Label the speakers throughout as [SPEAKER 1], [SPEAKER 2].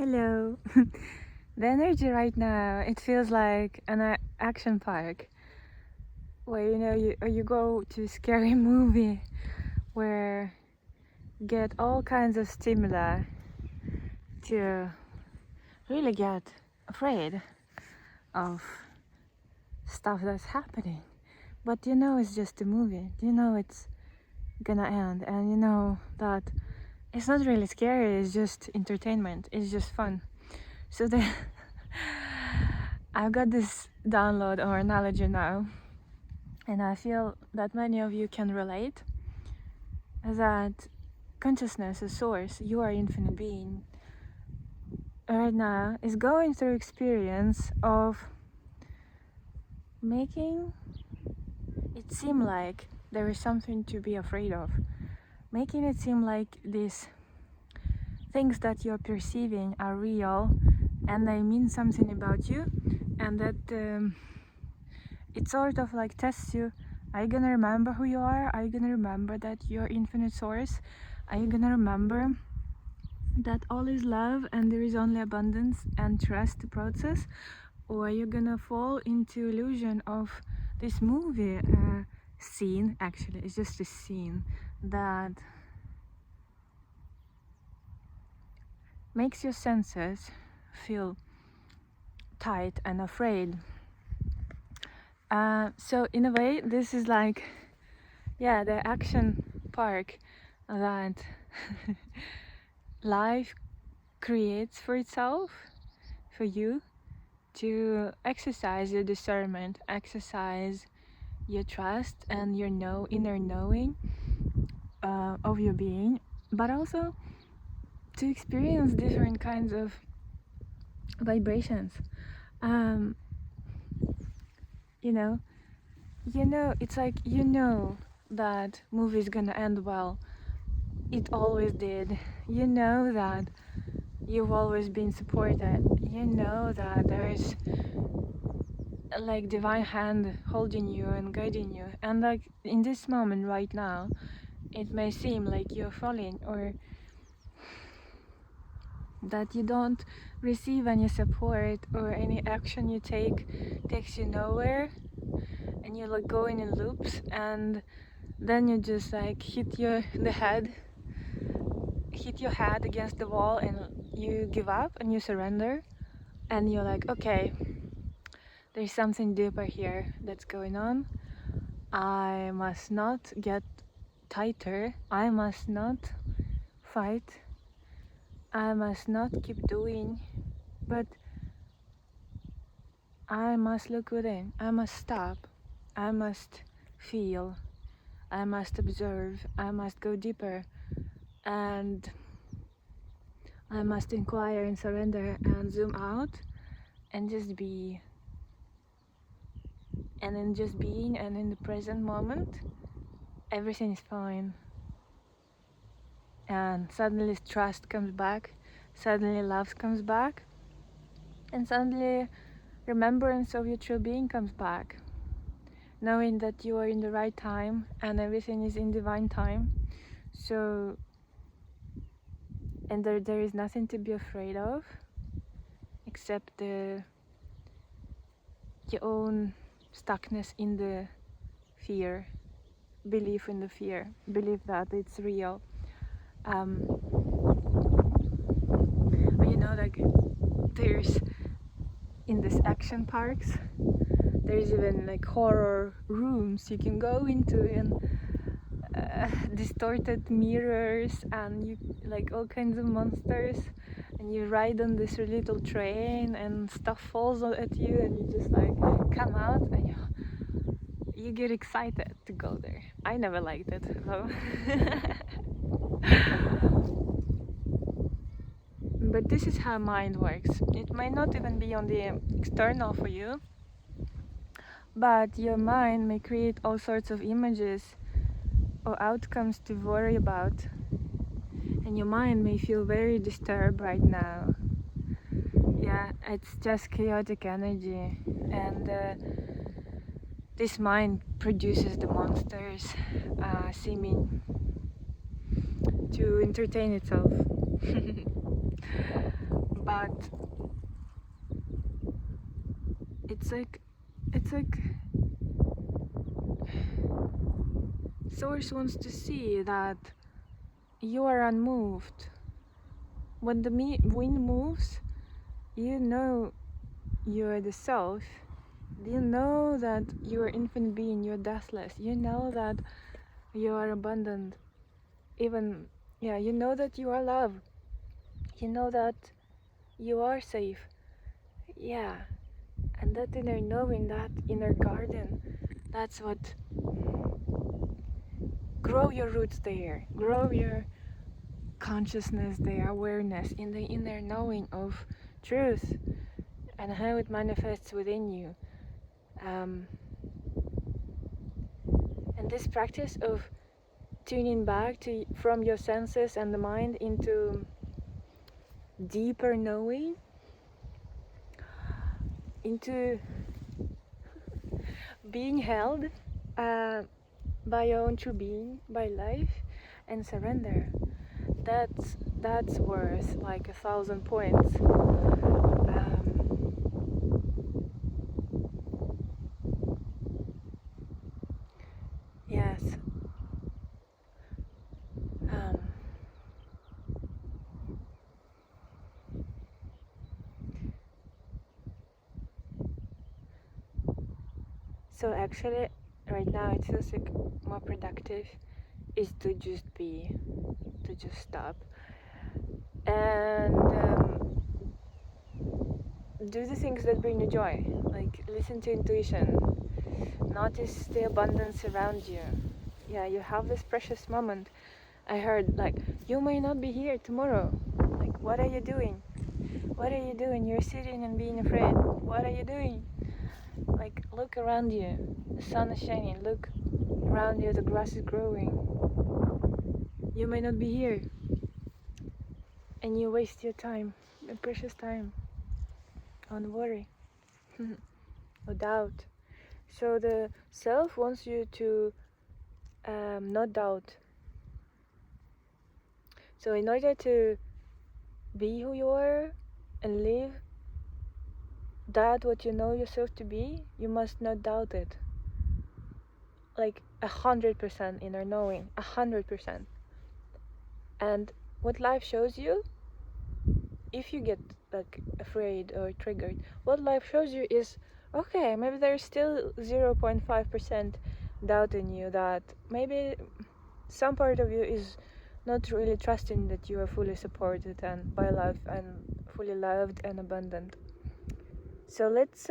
[SPEAKER 1] Hello. The energy right now, it feels like an action park where you go to a scary movie where you get all kinds of stimuli to really get afraid of stuff that's happening. But it's just a movie. It's gonna end, and that it's not really scary, it's just entertainment, it's just fun. So then I've got this download or analogy now, and I feel that many of you can relate, that consciousness, a source, you are infinite being, right now is going through experience of making it seem like there is something to be afraid of, making it seem like these things that you're perceiving are real and they mean something about you, and that it sort of like tests you. Are you gonna remember who you are? Are you gonna remember that you're infinite source? Are you gonna remember that all is love and there is only abundance and trust the process? Or are you gonna fall into illusion of this movie scene? Actually, it's just a scene that makes your senses feel tight and afraid. So in a way, this is like, the action park that life creates for itself, for you to exercise your discernment, exercise your trust and your inner knowing of your being, but also to experience different kinds of vibrations. It's like that movie is gonna end well. It always did. That you've always been supported. That there is like divine hand holding you and guiding you. And like in this moment right now, it may seem like you're falling, or that you don't receive any support, or any action you take takes you nowhere, and you're like going in loops, and then you just like hit your head against the wall, and you give up and you surrender, and you're like, okay, there's something deeper here that's going on. I must not get tighter, I must not fight, I must not keep doing, but I must look within. I must stop. I must feel. I must observe. I must go deeper. And I must inquire and surrender and zoom out and just be. And in just being and in the present moment, everything is fine. And suddenly trust comes back. Suddenly love comes back. And suddenly remembrance of your true being comes back, knowing that you are in the right time and everything is in divine time. So, and there is nothing to be afraid of except your own stuckness in the fear, belief in the fear, belief that it's real. Like there's in these action parks, there's even like horror rooms you can go into, and distorted mirrors, and you like all kinds of monsters, and you ride on this little train and stuff falls at you, and you just like come out and you get excited to go there. I never liked it though. But this is how mind works. It might not even be on the external for you, but your mind may create all sorts of images or outcomes to worry about, and your mind may feel very disturbed right now. It's just chaotic energy, and this mind produces the monsters seeming to entertain itself. but it's like Source wants to see that you are unmoved. When the wind moves, you know you're the self. You know that you're infinite being, you're deathless. You know that you are abundant. Even, you know that you are love. You know that you are safe. Yeah. And that inner knowing, that inner garden, that's what, grow your roots there. Grow your consciousness there, awareness in the inner knowing of truth and how it manifests within you. And this practice of tuning back from your senses and the mind into deeper knowing, into being held by your own true being, by life, and surrender. That's worth like 1,000 points. Yes. So actually, right now it feels like more productive is to just be, to just stop, and do the things that bring you joy. Like listen to intuition, notice the abundance around you. Yeah, you have this precious moment. I heard like, you may not be here tomorrow. Like, what are you doing? What are you doing? You're sitting and being afraid. What are you doing? Like, look around you. The sun is shining. Look around you. The grass is growing. You may not be here, and you waste your time, your precious time, on worry, or doubt. So the self wants you to not doubt. So in order to be who you are and live that what you know yourself to be, you must not doubt it. Like 100% inner knowing, 100%. And what life shows you, if you get like afraid or triggered, what life shows you is, okay, maybe there's still 0.5% doubt in you, that maybe some part of you is not really trusting that you are fully supported and by love and fully loved and abundant. So let's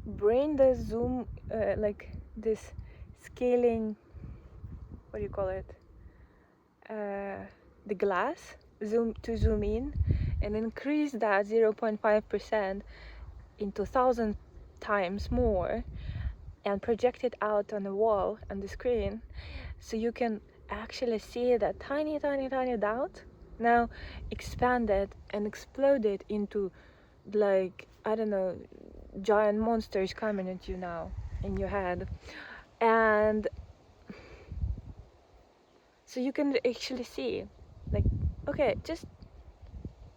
[SPEAKER 1] bring the zoom, like this scaling, what do you call it, the glass, zoom in and increase that 0.5% into 1,000 times more, and project it out on the wall, on the screen, so you can actually see that tiny doubt now expanded and exploded into, like, I don't know, giant monsters coming at you now in your head. And so you can actually see, like, okay, just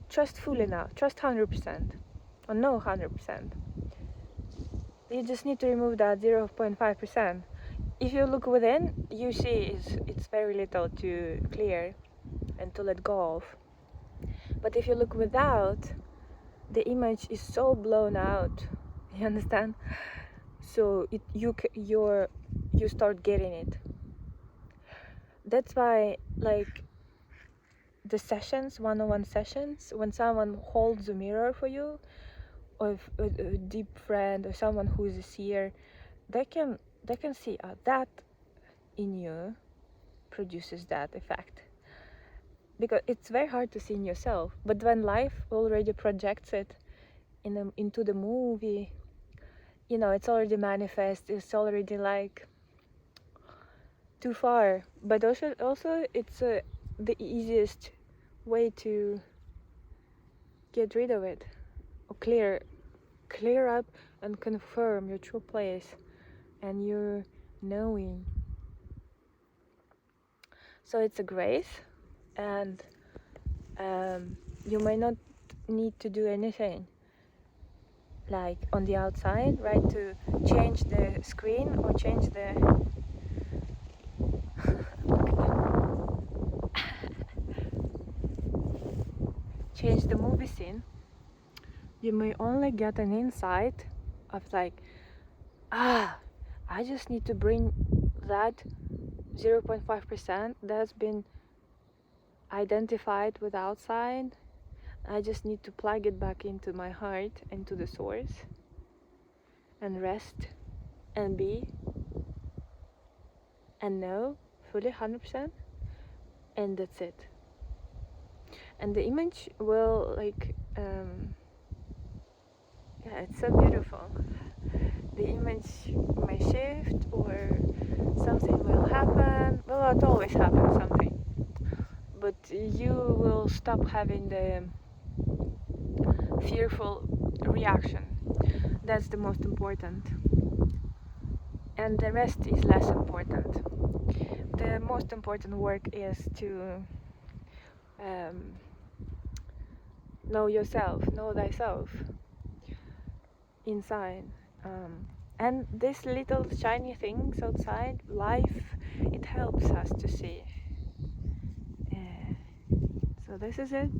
[SPEAKER 1] trust fully now, trust 100%, or no 100%. You just need to remove that 0.5%. If you look within, you see it's very little to clear and to let go of. But if you look without, the image is so blown out. You understand? So you start getting it. That's why, like, the sessions, one-on-one sessions, when someone holds a mirror for you, or a deep friend, or someone who is a seer, they can see that in you produces that effect. Because it's very hard to see in yourself, but when life already projects it into the movie, you know, it's already manifest, it's already like too far. But also it's the easiest way to get rid of it, or clear up and confirm your true place and your knowing. So it's a grace, and you may not need to do anything like on the outside, right, to change the screen or change the change the movie scene. You may only get an insight of like, I just need to bring that 0.5% that's been identified with outside. I just need to plug it back into my heart and to the source and rest and be and know fully 100%, and that's it. And the image will like yeah, it's so beautiful. The image may shift or something will happen. Well, it always happens something, but you will stop having the fearful reaction. That's the most important, and the rest is less important. The most important work is to know yourself, know thyself inside, and these little shiny things outside life, it helps us to see. So this is it.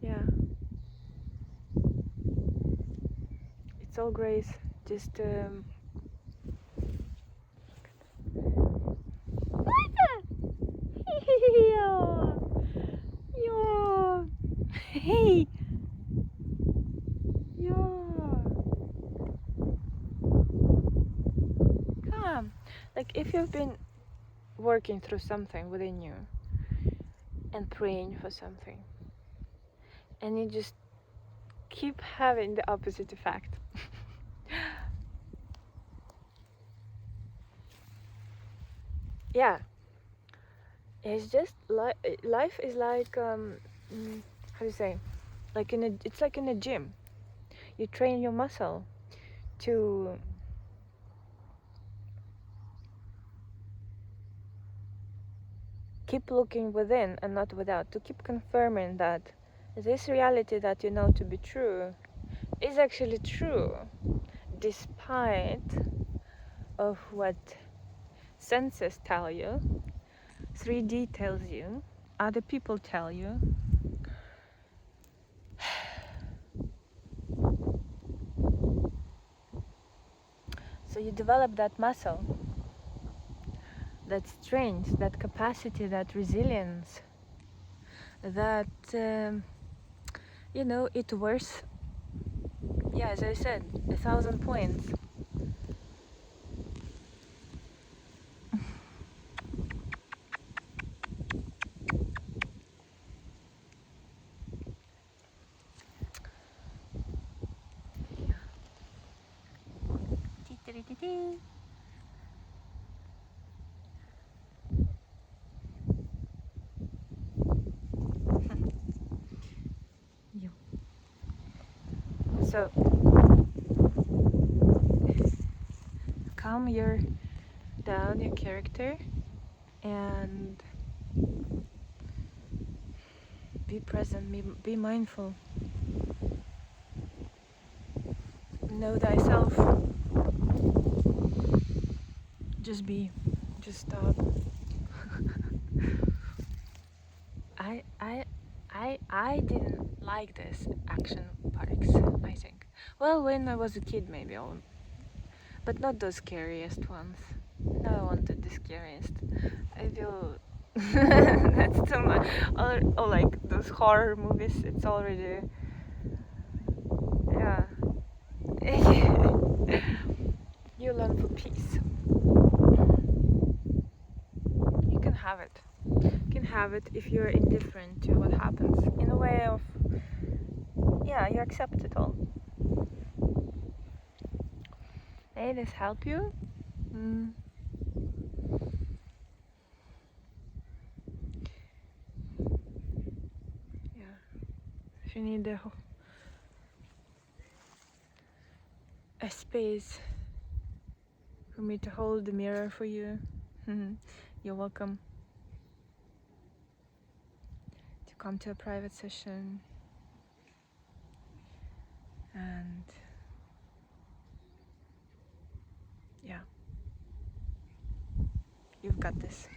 [SPEAKER 1] Yeah, it's all grace. Just hey, come. Like if you've been working through something within you and praying for something, and you just keep having the opposite effect. Yeah, it's just life is like how do you say, like it's like in a gym. You train your muscle to keep looking within and not without, to keep confirming that this reality that you know to be true is actually true, despite of what senses tell you, 3D tells you, other people tell you. So you develop that muscle, that strength, that capacity, that resilience, that it worth, yeah, as I said, 1,000 points. So calm down your character and be present, be mindful. Know thyself. Just be. Just stop. I didn't like this action parks, I think. Well, when I was a kid maybe, but not those scariest ones. No, I wanted the scariest. I feel that's too much. Or like those horror movies, it's already, yeah. You learn for peace. You can have it. You can have it if you're indifferent to what happens. In a way of, yeah, you accept it all. May this help you? Yeah. If you need a space for me to hold the mirror for you, you're welcome. come to a private session, and yeah, you've got this.